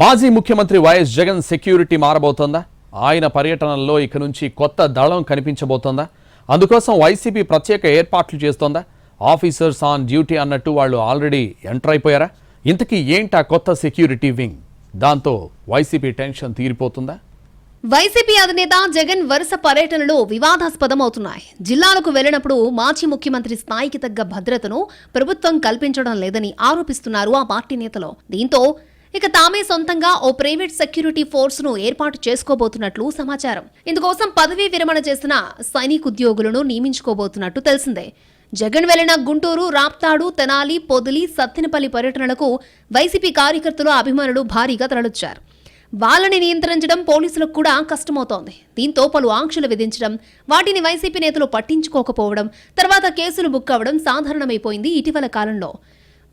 మాజీ ముఖ్యమంత్రి YS Jagan security మారబోతోందా? ఆయన పర్యటనలో ఇక నుంచి కొత్త దళం కనిపించబోతోందా? అందుకోసం వైసీపీ ప్రత్యేక ఏర్పాట్లు చేస్తోందా? ఆఫీసర్స్ ఆన్ డ్యూటీ అన్నట్టు వాళ్ళు ఆల్రెడీ ఎంటర్ అయిపోయారా? ఇంతకీ ఏంటా కొత్త సెక్యూరిటీ వింగ్? దాంతో వైసీపీ టెన్షన్ తీరిపోతుందా? వైసీపీ అధినేత జగన్ వరుస పర్యటనలు వివాదాస్పదమవుతున్నాయి. జిల్లాలకు వెళ్లినప్పుడు మాజీ ముఖ్యమంత్రి స్థాయికి తగ్గ భద్రతను ప్రభుత్వం కల్పించడం లేదని ఆరోపిస్తున్నారు ఆ పార్టీ నేతలు. దీంతో ఇక తామే సొంతంగా ఓ ప్రైవేట్ సెక్యూరిటీ ఫోర్స్ ను ఏర్పాటు చేసుకోబోతున్నట్లు సమాచారం. ఇందుకోసం పదవీ విరమణ చేసిన సైనికుద్యోగులను నియమించుకోబోతున్నట్టు తెలిసిందే. జగన్ వెళ్లిన గుంటూరు, రాప్తాడు, తెనాలి, పొదిలి, సత్తెనపల్లి పర్యటనలకు వైసీపీ కార్యకర్తలు, అభిమానులు భారీగా తరలిచ్చారు. వాళ్ళని నియంత్రించడం పోలీసులకు కూడా కష్టమవుతోంది. దీంతో పలు ఆంక్షలు విధించడం, వాటిని వైసీపీ నేతలు పట్టించుకోకపోవడం, తర్వాత కేసులు బుక్ అవ్వడం సాధారణమైపోయింది ఇటీవల కాలంలో.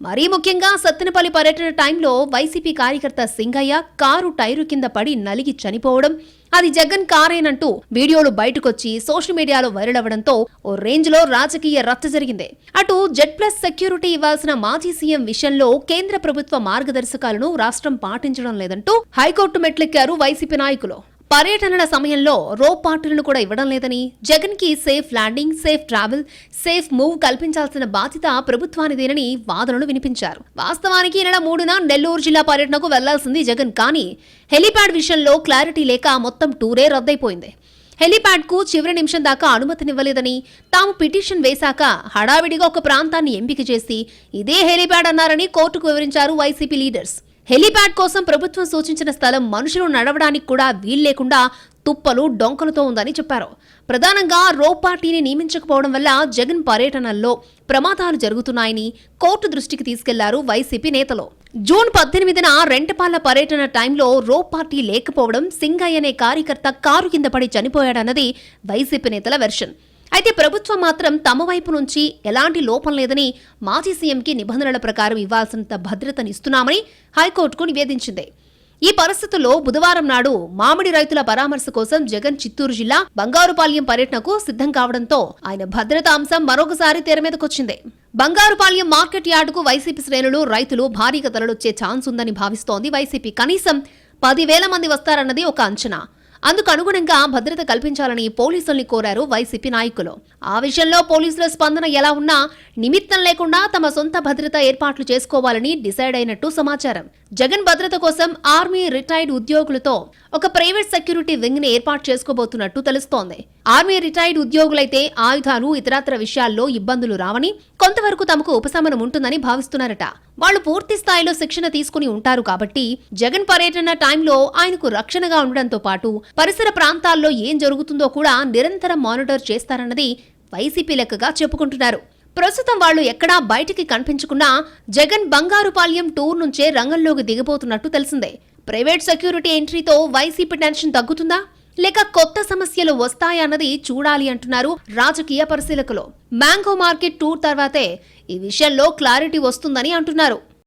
మరీ ముఖ్యంగా సత్తెనపల్లి పర్యటన టైంలో వైసీపీ కార్యకర్త సింగయ్య కారు టైరు కింద పడి నలిగి చనిపోవడం, అది జగన్ కారేనంటూ వీడియోలు బయటకొచ్చి సోషల్ మీడియాలో వైరల్ అవ్వడంతో ఓ రేంజ్ లో రాజకీయ రచ్చ జరిగింది. అటు Z+ సెక్యూరిటీ ఇవ్వాల్సిన మాజీ సీఎం విషయంలో కేంద్ర ప్రభుత్వ మార్గదర్శకాలను రాష్ట్రం పాటించడం లేదంటూ హైకోర్టు మెట్లెక్కారు వైసీపీ నాయకులు. పర్యటనల సమయంలో రోప్ పార్టీలను కూడా ఇవ్వడం లేదని, జగన్ కి safe landing, safe travel, safe move కల్పించాల్సిన బాధ్యత ప్రభుత్వానిదేనని వాదనలు వినిపించారు. వాస్తవానికి ఈ నెల 3న నెల్లూరు జిల్లా పర్యటనకు వెళ్లాల్సింది జగన్. కానీ హెలీప్యాడ్ విషయంలో క్లారిటీ లేక మొత్తం టూరే రద్దయిపోయింది. హెలీప్యాడ్ కు చివరి నిమిషం దాకా అనుమతినివ్వలేదని, తాము పిటిషన్ వేశాక హడావిడిగా ఒక ప్రాంతాన్ని ఎంపిక చేసి ఇదే హెలీప్యాడ్ అన్నారని కోర్టుకు వివరించారు వైసీపీ లీడర్స్. హెలీప్యాడ్ కోసం ప్రభుత్వం సూచించిన స్థలం మనుషులు నడవడానికి కూడా వీల్లేకుండా తుప్పలు డొంకలతో ఉందని చెప్పారు. ప్రధానంగా రోప్ పార్టీని నియమించకపోవడం వల్ల జగన్ పర్యటనల్లో ప్రమాదాలు జరుగుతున్నాయని కోర్టు దృష్టికి తీసుకెళ్లారు వైసీపీ నేతలు. జూన్ 18న రెంటపాళ్ల పర్యటన టైంలో రోప్ పార్టీ లేకపోవడం, సింగయ్య అనే కార్యకర్త కారు కింద పడి చనిపోయాడన్నది వైసీపీ నేతల వెర్షన్. అయితే ప్రభుత్వం మాత్రం తమ వైపు నుంచి ఎలాంటి లోపం లేదని, మాజీ సీఎంకి నిబంధనల ప్రకారం ఇవ్వాల్సినంత భద్రతనిస్తున్నామని హైకోర్టుకు నివేదించింది. ఈ పరిస్థితుల్లో బుధవారం నాడు మామిడి రైతుల పరామర్శ కోసం జగన్ చిత్తూరు జిల్లా బంగారుపాళ్యం పర్యటనకు సిద్ధం కావడంతో ఆయన భద్రతా అంశం మరొకసారి తెర మీదకొచ్చింది. బంగారుపాళ్యం మార్కెట్ యార్డుకు వైసీపీ శ్రేణులు, రైతులు భారీగా తరలొచ్చే ఛాన్స్ ఉందని భావిస్తోంది వైసీపీ. కనీసం 10,000 మంది వస్తారన్నది ఒక అంచనా. అందుకు అనుగుణంగా భద్రత కల్పించాలని పోలీసుల్ని కోరారు వైసీపీ నాయకులు. ఆ విషయంలో పోలీసుల స్పందన ఎలా ఉన్నా నిమిత్తం లేకుండా తమ సొంత భద్రత ఏర్పాట్లు చేసుకోవాలని డిసైడ్ అయినట్టు సమాచారం. జగన్ భద్రత కోసం ఆర్మీ రిటైర్డ్ ఉద్యోగులతో ఒక ప్రైవేట్ సెక్యూరిటీ వింగ్ ని ఏర్పాటు చేసుకోబోతున్నట్టు తెలుస్తోంది. ఆర్మీ రిటైర్డ్ ఉద్యోగులైతే ఆయుధాలు, ఇతరత్ర విషయాల్లో ఇబ్బందులు రావని, కొంతవరకు తమకు ఉపశమనం ఉంటుందని భావిస్తున్నారట. వాళ్లు పూర్తి స్థాయిలో శిక్షణ తీసుకుని ఉంటారు కాబట్టి జగన్ పర్యటన టైంలో ఆయనకు రక్షణగా ఉండడంతో పాటు పరిసర ప్రాంతాల్లో ఏం జరుగుతుందో కూడా నిరంతరం మానిటర్ చేస్తారన్నది వైసీపీ లెక్కగా చెప్పుకుంటున్నారు. ప్రస్తుతం వాళ్లు ఎక్కడా బయటికి కనిపించకున్నా జగన్ బంగారుపాళ్యం టూర్ నుంచే రంగంలోకి దిగబోతున్నట్టు తెలిసిందే. ప్రైవేట్ సెక్యూరిటీ ఎంట్రీతో వైసీపీ టెన్షన్ తగ్గుతుందా, లేక కొత్త సమస్యలు వస్తాయన్నది చూడాలి అంటున్నారు రాజకీయ పరిశీలకులు. మ్యాంగో మార్కెట్ టూర్ తర్వాతే ఈ విషయంలో క్లారిటీ వస్తుందని అంటున్నారు.